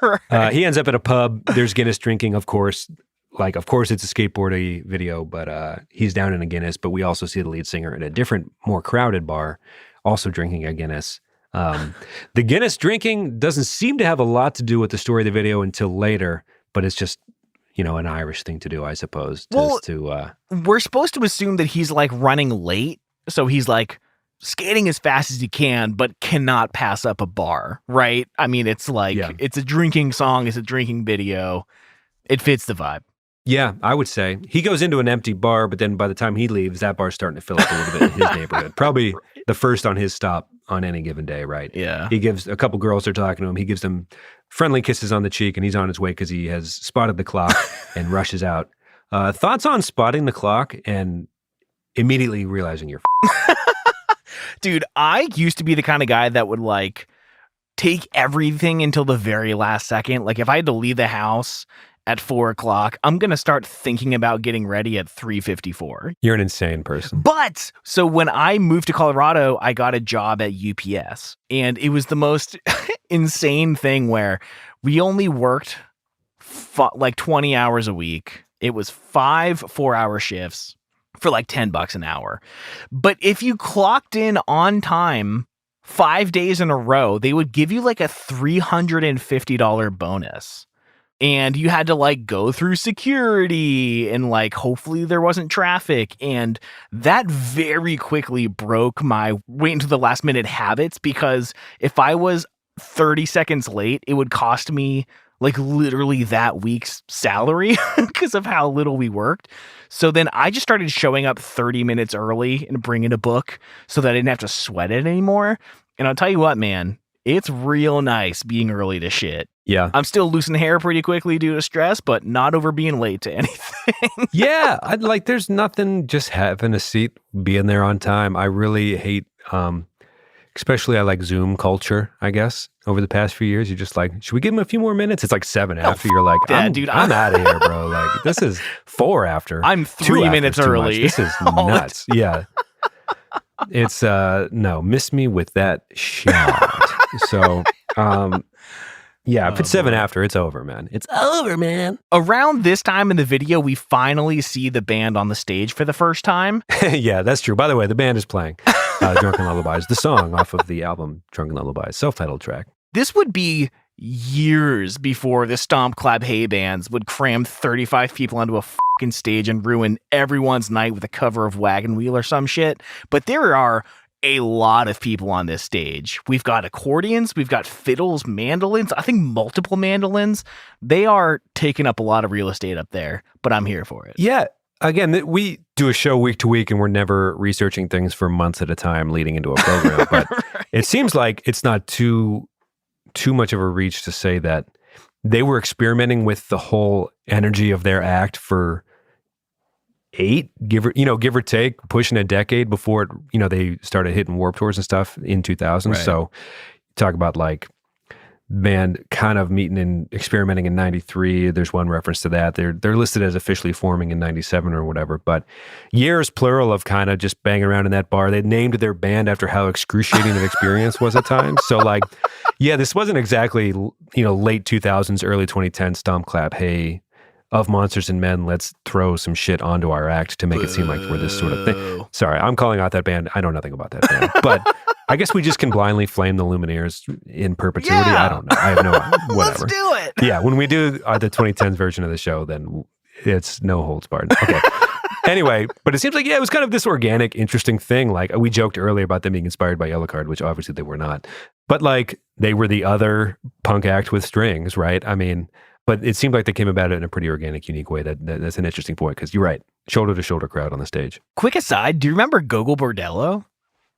Right. He ends up at a pub. There's Guinness drinking, of course. Like, of course, it's a skateboardy video, but he's down in a Guinness. But we also see the lead singer at a different, more crowded bar, also drinking a Guinness. The Guinness drinking doesn't seem to have a lot to do with the story of the video until later, but it's just, you know, an Irish thing to do, I suppose. We're supposed to assume that he's like running late, so he's like skating as fast as he can, but cannot pass up a bar, right? I mean, it's like it's a drinking song, it's a drinking video. It fits the vibe. Yeah, I would say. He goes into an empty bar, but then by the time he leaves, that bar's starting to fill up a little bit in his neighborhood. Probably the first on his stop on any given day, right? Yeah. He gives a couple girls are talking to him. He gives them friendly kisses on the cheek, and he's on his way because he has spotted the clock and rushes out. Thoughts on spotting the clock and immediately realizing you're Dude, I used to be the kind of guy that would like take everything until the very last second. Like if I had to leave the house at 4:00, I'm going to start thinking about getting ready at 3:54. You're an insane person. But so when I moved to Colorado, I got a job at UPS, and it was the most insane thing where we only worked like 20 hours a week. It was 5 4-hour shifts for like $10 an hour. But if you clocked in on time 5 days in a row, they would give you like a $350 bonus. And you had to like go through security and like hopefully there wasn't traffic. And that very quickly broke my wait until the last minute habits, because if I was 30 seconds late, it would cost me like literally that week's salary because of how little we worked. So then I just started showing up 30 minutes early and bringing a book so that I didn't have to sweat it anymore. And I'll tell you what, man, it's real nice being early to shit. Yeah. I'm still losing hair pretty quickly due to stress, but not over being late to anything. Yeah. There's nothing just having a seat, being there on time. I really hate Especially I like Zoom culture, I guess, over the past few years. You're just like, should we give him a few more minutes? It's like 7 after. You're like, dude, I'm out of here, bro. Like, this is 4 after. I'm 3 minutes early. This is nuts. Yeah. It's, no, miss me with that shot. So, yeah, if it's 7 after, it's over, man. It's over, man. Around this time in the video, we finally see the band on the stage for the first time. Yeah, that's true. By the way, the band is playing Drunken Lullabies, the song off of the album Drunken Lullabies, self-titled track. This would be years before the Stomp Clap Hey bands would cram 35 people onto a fucking stage and ruin everyone's night with a cover of Wagon Wheel or some shit. But there are a lot of people on this stage. We've got accordions, we've got fiddles, mandolins, I think multiple mandolins. They are taking up a lot of real estate up there, but I'm here for it. Yeah. Again, we do a show week to week and we're never researching things for months at a time leading into a program. But Right. It seems like it's not too much of a reach to say that they were experimenting with the whole energy of their act for 8, give or take, pushing a decade before it, they started hitting Warped Tours and stuff in 2000. Right. So talk about like band kind of meeting and experimenting in 93. There's one reference to that. They're listed as officially forming in 97 or whatever, but years plural of kind of just banging around in that bar. They named their band after how excruciating an experience was at times. So like, yeah, this wasn't exactly, late 2000s, early 2010s Stomp Clap Hey of Monsters and Men, let's throw some shit onto our act to make it seem like we're this sort of thing. Sorry, I'm calling out that band. I know nothing about that band. But I guess we just can blindly flame the Lumineers in perpetuity. Yeah. I don't know. I have no whatever. Let's do it. Yeah, when we do the 2010s version of the show, then it's no holds barred. Okay. Anyway, but it seems like, it was kind of this organic, interesting thing. Like we joked earlier about them being inspired by Yellowcard, which obviously they were not. But like they were the other punk act with strings, right? I mean, but it seemed like they came about it in a pretty organic, unique way. That's an interesting point because you're right. Shoulder-to-shoulder crowd on the stage. Quick aside, do you remember Gogol Bordello?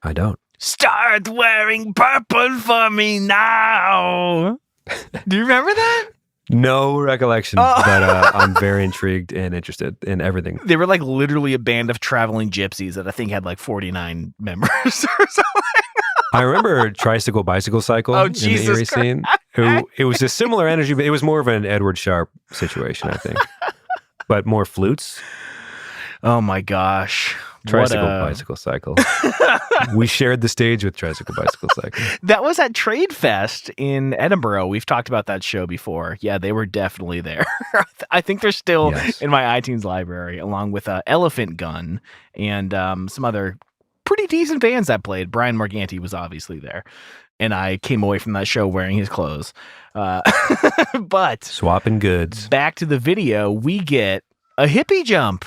I don't. Start wearing purple for me now. Do you remember that? No recollection, but I'm very intrigued and interested in everything. They were like literally a band of traveling gypsies that I think had like 49 members or something. I remember Tricycle Bicycle Cycle in the Erie scene. It was a similar energy, but it was more of an Edward Sharpe situation, I think. But more flutes. Oh my gosh. Tricycle Bicycle Cycle. We shared the stage with Tricycle Bicycle Cycle. That was at Trade Fest in Edinburgh. We've talked about that show before. Yeah, they were definitely there. I think they're still in my iTunes library, along with Elephant Gun and some other pretty decent bands that played. Brian Morganti was obviously there. And I came away from that show wearing his clothes. But swapping goods. Back to the video, we get a hippie jump.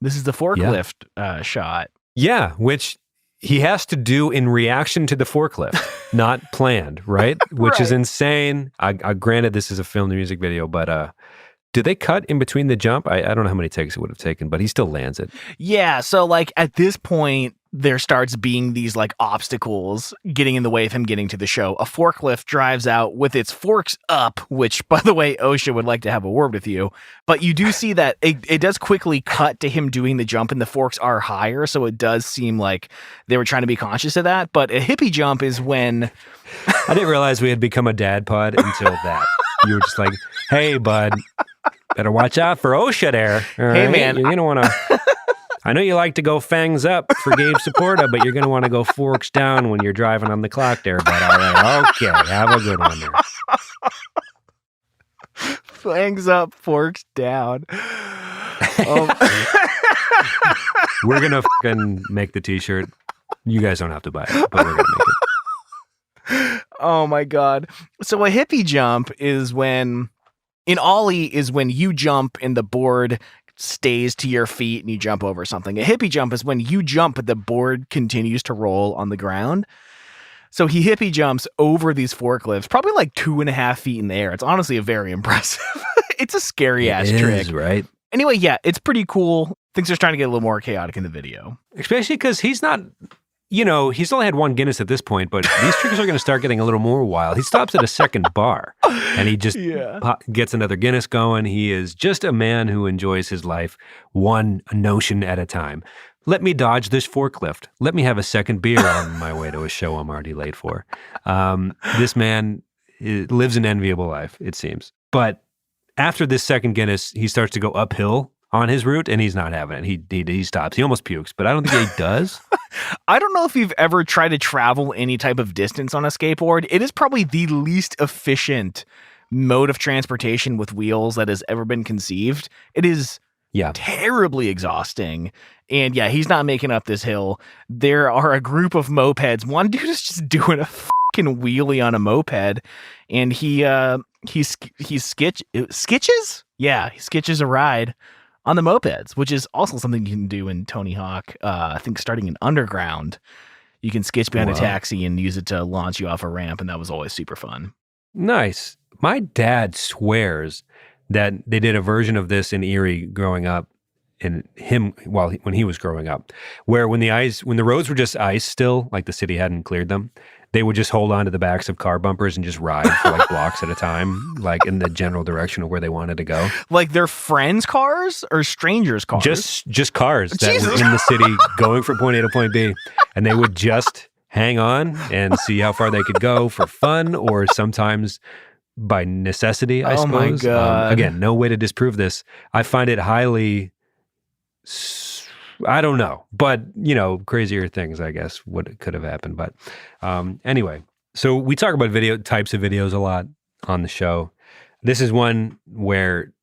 This is the forklift shot. Yeah, which he has to do in reaction to the forklift, not planned, right? Which is insane. I granted this is a film and music video, but did they cut in between the jump? I don't know how many takes it would have taken, but he still lands it. Yeah, so like at this point, there starts being these like obstacles getting in the way of him getting to the show. A forklift drives out with its forks up, which, by the way, OSHA would like to have a word with you. But you do see that it does quickly cut to him doing the jump, and the forks are higher, so it does seem like they were trying to be conscious of that. But a hippie jump is when... I didn't realize we had become a dad pod until that. You were just like, hey, bud, better watch out for OSHA there. Hey, man. You're going to want to... I know you like to go fangs up for Gabe Supporta, but you're going to want to go forks down when you're driving on the clock there, bud. All right. Okay. Have a good one there. Fangs up, forks down. We're going to fucking make the t-shirt. You guys don't have to buy it, but we're going to make it. Oh my God. So a hippie jump is when, in Ollie, is when you jump and the board stays to your feet and you jump over something. A hippie jump is when you jump but the board continues to roll on the ground. So he hippie jumps over these forklifts, probably like 2.5 feet in the air. It's honestly a very impressive. It's a scary ass trick, right? Anyway, yeah, it's pretty cool. Things are starting to get a little more chaotic in the video, especially because he's not. He's only had one Guinness at this point, but these tricks are going to start getting a little more wild. He stops at a second bar and he just gets another Guinness going. He is just a man who enjoys his life one notion at a time. Let me dodge this forklift. Let me have a second beer on my way to a show I'm already late for. This man lives an enviable life, it seems. But after this second Guinness, he starts to go uphill on his route, and he's not having it. He stops. He almost pukes, but I don't think he does. I don't know if you've ever tried to travel any type of distance on a skateboard. It is probably the least efficient mode of transportation with wheels that has ever been conceived. It is terribly exhausting. And yeah, he's not making up this hill. There are a group of mopeds. One dude is just doing a fucking wheelie on a moped, and he sketches? Yeah, he sketches a ride on the mopeds, which is also something you can do in Tony Hawk. I think starting in Underground, you can sketch behind a taxi and use it to launch you off a ramp, and that was always super fun. Nice. My dad swears that they did a version of this in Erie growing up, and when he was growing up, where when the roads were just ice still, like the city hadn't cleared them, they would just hold on to the backs of car bumpers and just ride for like blocks at a time, like in the general direction of where they wanted to go. Like their friends' cars or strangers' cars? Just cars that were in the city going from point A to point B. And they would just hang on and see how far they could go for fun, or sometimes by necessity, I suppose. Oh my God. Again, no way to disprove this. I find it highly... I don't know, but crazier things, I guess, what could have happened. But anyway, so we talk about types of videos a lot on the show. This is one where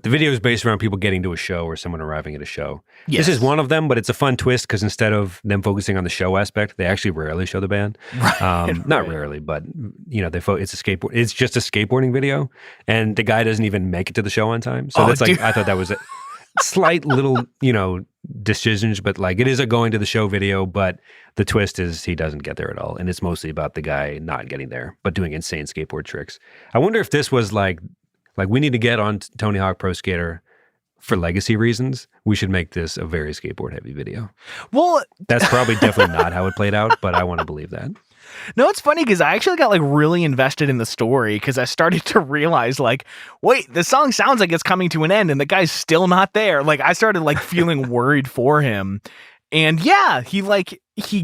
the video is based around people getting to a show or someone arriving at a show. Yes. This is one of them, but it's a fun twist because instead of them focusing on the show aspect, they actually rarely show the band. Not rarely, but it's a skateboard. It's just a skateboarding video, and the guy doesn't even make it to the show on time. So that's like, I thought that was a slight little, decisions, but like it is a going to the show video, but the twist is he doesn't get there at all. And it's mostly about the guy not getting there, but doing insane skateboard tricks. I wonder if this was like we need to get on Tony Hawk Pro Skater for legacy reasons. We should make this a very skateboard heavy video. Well, that's probably definitely not how it played out, but I want to believe that. No, it's funny because I actually got like really invested in the story because I started to realize like, wait, the song sounds like it's coming to an end and the guy's still not there. Like I started like feeling worried for him. And yeah, he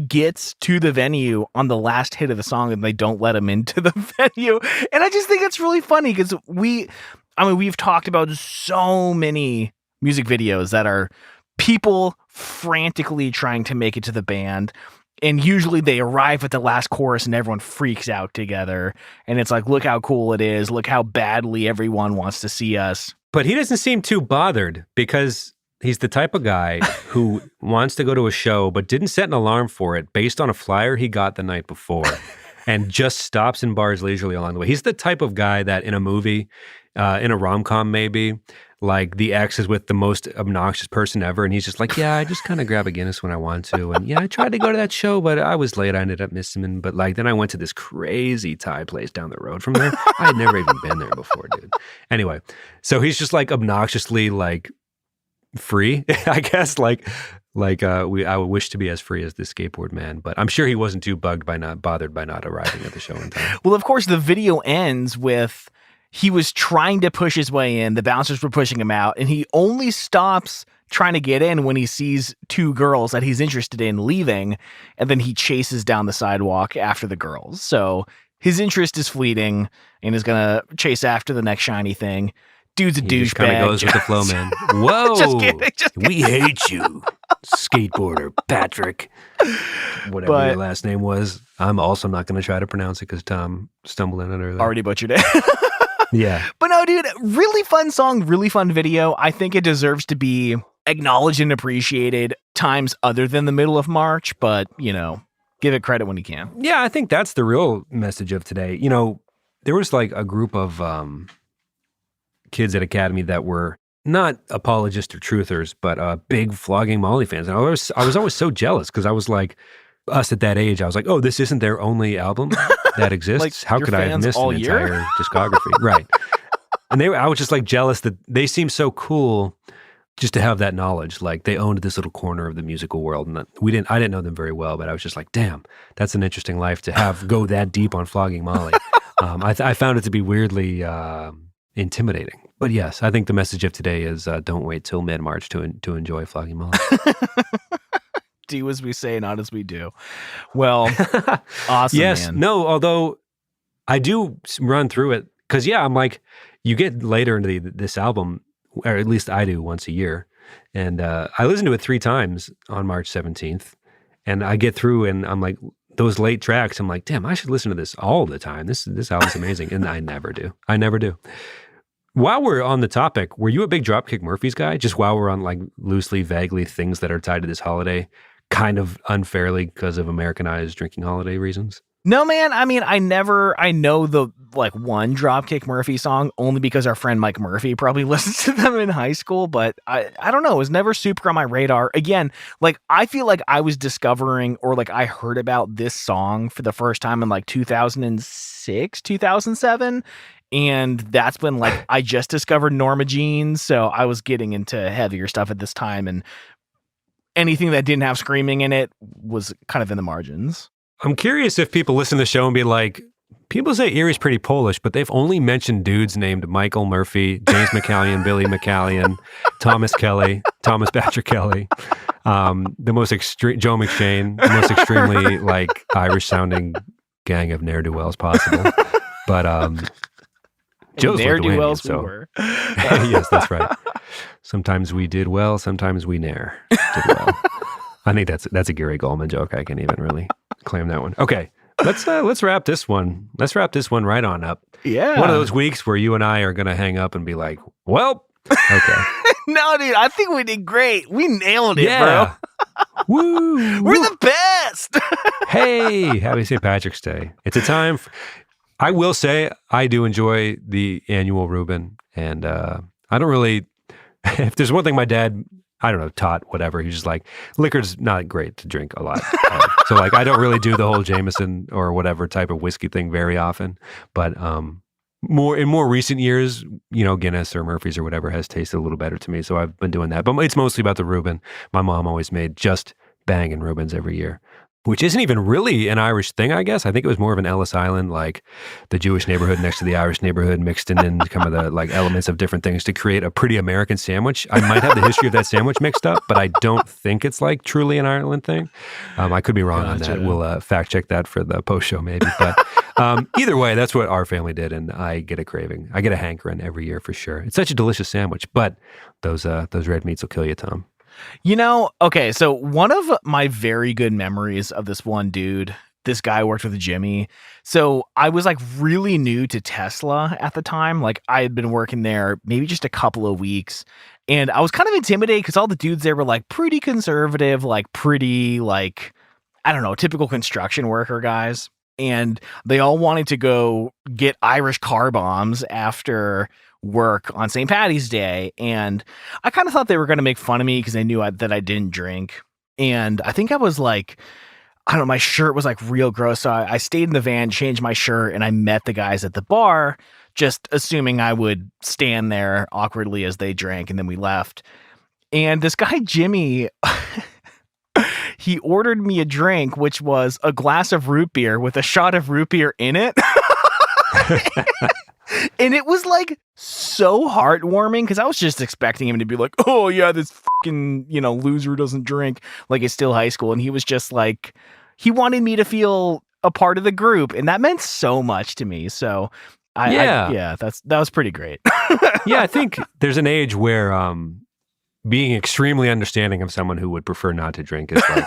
gets to the venue on the last hit of the song and they don't let him into the venue. And I just think it's really funny because we've talked about so many music videos that are people frantically trying to make it to the band. And usually they arrive at the last chorus and everyone freaks out together. And it's like, look how cool it is. Look how badly everyone wants to see us. But he doesn't seem too bothered because he's the type of guy who wants to go to a show but didn't set an alarm for it based on a flyer he got the night before and just stops in bars leisurely along the way. He's the type of guy that in a movie, in a rom-com maybe, like the ex is with the most obnoxious person ever, and he's just like, yeah, I just kind of grab a Guinness when I want to, and yeah, I tried to go to that show, but I was late. I ended up missing him, but like then I went to this crazy Thai place down the road from there. I had never even been there before, dude. Anyway, so he's just like obnoxiously like free, I guess. I would wish to be as free as this skateboard man, but I'm sure he wasn't too bothered by not arriving at the show in time. Well, of course, the video ends with he was trying to push his way in. The bouncers were pushing him out, and he only stops trying to get in when he sees two girls that he's interested in leaving, and then he chases down the sidewalk after the girls. So his interest is fleeting and is going to chase after the next shiny thing. Dude's a douchebag. He kind of goes with the flow, man. Whoa. Just kidding. We hate you, skateboarder Patrick. Whatever your last name was. I'm also not going to try to pronounce it because Tom stumbled in it earlier. Already butchered it. Yeah. But no, dude, really fun song, really fun video. I think it deserves to be acknowledged and appreciated times other than the middle of March, but, give it credit when you can. Yeah, I think that's the real message of today. There was like a group of kids at Academy that were not apologists or truthers, but big Flogging Molly fans. And I was always so jealous because I was like, us at that age, I was like, oh, this isn't their only album that exists. Like, how could I have missed an entire discography? Right. And I was just like jealous that they seemed so cool just to have that knowledge. Like they owned this little corner of the musical world. And I didn't know them very well, but I was just like, damn, that's an interesting life to have go that deep on Flogging Molly. I found it to be weirdly intimidating. But yes, I think the message of today is don't wait till mid-March to enjoy Flogging Molly. Do as we say, not as we do. Well, awesome, Yes. man. No, although I do run through it because, yeah, I'm like, you get later into this album, or at least I do once a year. And I listened to it 3 times on March 17th. And I get through and I'm like, those late tracks, I'm like, damn, I should listen to this all the time. This album's amazing. And I never do. While we're on the topic, were you a big Dropkick Murphys guy? Just while we're on like loosely, vaguely things that are tied to this holiday, kind of unfairly because of Americanized drinking holiday reasons? No, man. I mean, I know the like one Dropkick Murphy song only because our friend Mike Murphy probably listened to them in high school, but I don't know. It was never super on my radar. Again, like I feel like I was discovering or like I heard about this song for the first time in like 2006, 2007. And that's when like I just discovered Norma Jean. So I was getting into heavier stuff at this time, and anything that didn't have screaming in it was kind of in the margins. I'm curious if people listen to the show and be like, people say Erie's pretty Polish, but they've only mentioned dudes named Michael Murphy, James McCallion, Billy McCallion, Thomas Patrick Kelly, the most extreme, Joe McShane, the most extremely like Irish sounding gang of ne'er-do-wells possible. But Joe's ne'er-do-wells Lithuanian, we were. Yes, that's right. Sometimes we did well, sometimes we ne'er did well. I think that's a Gary Goldman joke. I can even really claim that one. Okay, let's wrap this one. Let's wrap this one right on up. Yeah, one of those weeks where you and I are gonna hang up and be like, "Well, okay." No, dude, I think we did great. We nailed it, bro. Woo! We're the best. Hey, happy St. Patrick's Day. It's a time. I will say I do enjoy the annual Reuben, and I don't really. If there's one thing my dad, I don't know, taught, whatever. He's just like, liquor's not great to drink a lot. So like, I don't really do the whole Jameson or whatever type of whiskey thing very often. But in more recent years, Guinness or Murphy's or whatever has tasted a little better to me. So I've been doing that. But it's mostly about the Reuben. My mom always made just banging Reubens every year, which isn't even really an Irish thing, I guess. I think it was more of an Ellis Island, like the Jewish neighborhood next to the Irish neighborhood mixed in kind of the like elements of different things to create a pretty American sandwich. I might have the history of that sandwich mixed up, but I don't think it's like truly an Ireland thing. I could be wrong on that. We'll fact check that for the post show maybe. But either way, that's what our family did, and I get a craving. I get a hankering every year for sure. It's such a delicious sandwich, but those red meats will kill you, Tom. Okay, so one of my very good memories of this one dude, this guy worked with Jimmy. So I was like really new to Tesla at the time. Like I had been working there maybe just a couple of weeks, and I was kind of intimidated because all the dudes there were like pretty conservative, like pretty like, I don't know, typical construction worker guys. And they all wanted to go get Irish car bombs after work on St. Patty's Day, and I kind of thought they were going to make fun of me because they knew that I didn't drink. And I think I was like, I don't know, my shirt was like real gross, so I stayed in the van, changed my shirt, and I met the guys at the bar, just assuming I would stand there awkwardly as they drank, and then we left. And this guy Jimmy he ordered me a drink, which was a glass of root beer with a shot of root beer in it. And it was like so heartwarming because I was just expecting him to be like, oh yeah, this fucking, loser doesn't drink, like it's still high school. And he was just like, he wanted me to feel a part of the group. And that meant so much to me. So that was pretty great. Yeah. I think there's an age where, being extremely understanding of someone who would prefer not to drink is like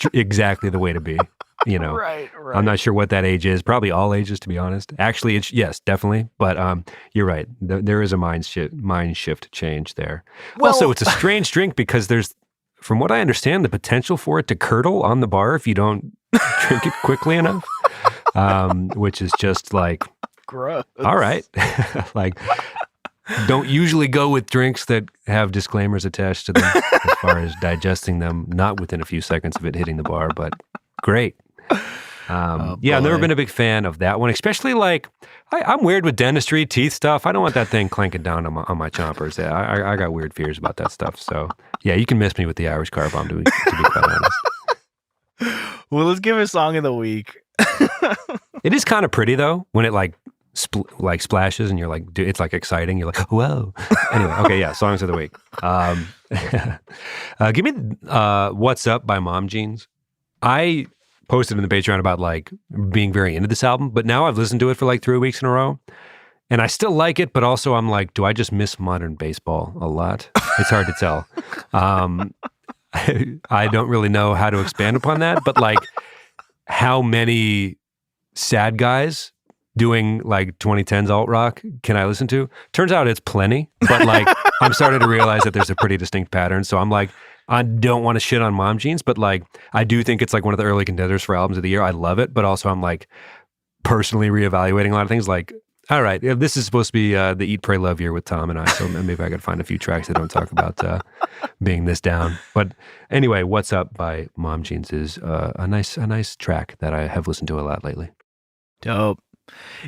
exactly the way to be. Right. I'm not sure what that age is. Probably all ages, to be honest. Actually, yes, definitely. But you're right. There is a mind shift change there. Well, also, it's a strange drink because there's, from what I understand, the potential for it to curdle on the bar if you don't drink it quickly enough, which is just like, gross. All right. Like, don't usually go with drinks that have disclaimers attached to them as far as digesting them, not within a few seconds of it hitting the bar, but great. I've never been a big fan of that one, especially like, I'm weird with dentistry, teeth stuff. I don't want that thing clanking down on my chompers. I got weird fears about that stuff. So yeah, you can miss me with the Irish car bomb, to be quite honest. Well, let's give it a song of the week. It is kind of pretty though, when it like like splashes, and you're like, dude, it's like exciting. You're like, whoa. Anyway, okay, yeah, songs of the week. Give me "What's Up" by Mom Jeans. I posted in the Patreon about like being very into this album, but now I've listened to it for like 3 weeks in a row, and I still like it. But also, I'm like, do I just miss modern baseball a lot? It's hard to tell. I don't really know how to expand upon that, but like, how many sad guys doing like 2010s alt rock can I listen to? Turns out it's plenty, but like I'm starting to realize that there's a pretty distinct pattern. So I'm like, I don't want to shit on Mom Jeans, but like I do think it's like one of the early contenders for albums of the year. I love it, but also I'm like personally reevaluating a lot of things. Like, all right, this is supposed to be the Eat, Pray, Love year with Tom and I, so maybe I could find a few tracks that don't talk about being this down. But anyway, "What's Up" by Mom Jeans is a nice track that I have listened to a lot lately. Dope.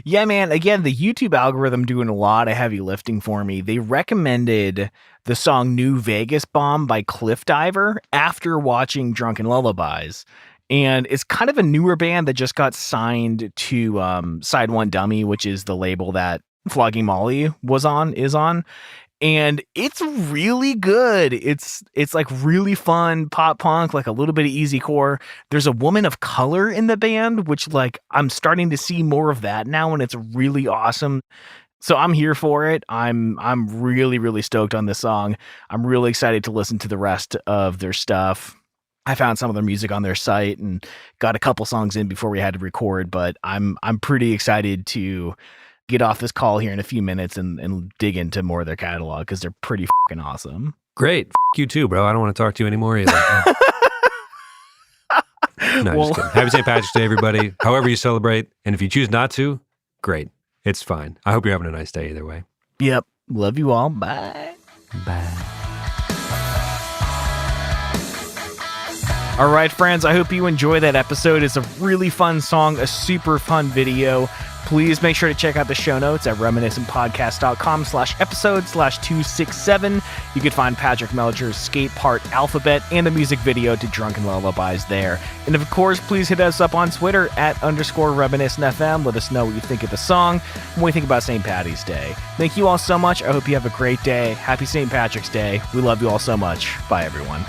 Yeah, man. Again, the YouTube algorithm doing a lot of heavy lifting for me. They recommended the song "New Vegas Bomb" by CLIFFDIVER after watching Drunken Lullabies. And it's kind of a newer band that just got signed to Side One Dummy, which is the label that Flogging Molly is on. And it's really good. It's like really fun pop punk, like a little bit of easy core. There's a woman of color in the band, which like I'm starting to see more of that now, and it's really awesome. So I'm here for it. I'm really, really stoked on this song. I'm really excited to listen to the rest of their stuff. I found some of their music on their site and got a couple songs in before we had to record, but I'm pretty excited to get off this call here in a few minutes and dig into more of their catalog because they're pretty fucking awesome. Great. You too, bro. I don't want to talk to you anymore either. No, just kidding. Happy St. Patrick's Day, everybody. However you celebrate. And if you choose not to, great. It's fine. I hope you're having a nice day either way. Yep. Love you all. Bye. Bye. All right, friends, I hope you enjoy that episode. It's a really fun song, a super fun video. Please make sure to check out the show notes at reminiscentpodcast.com/episode/267. You can find Patrick Melcher's skate part alphabet and the music video to Drunken Lullabies there. And of course, please hit us up on Twitter at _reminiscentfm. Let us know what you think of the song and what you think about St. Patty's Day. Thank you all so much. I hope you have a great day. Happy St. Patrick's Day. We love you all so much. Bye, everyone.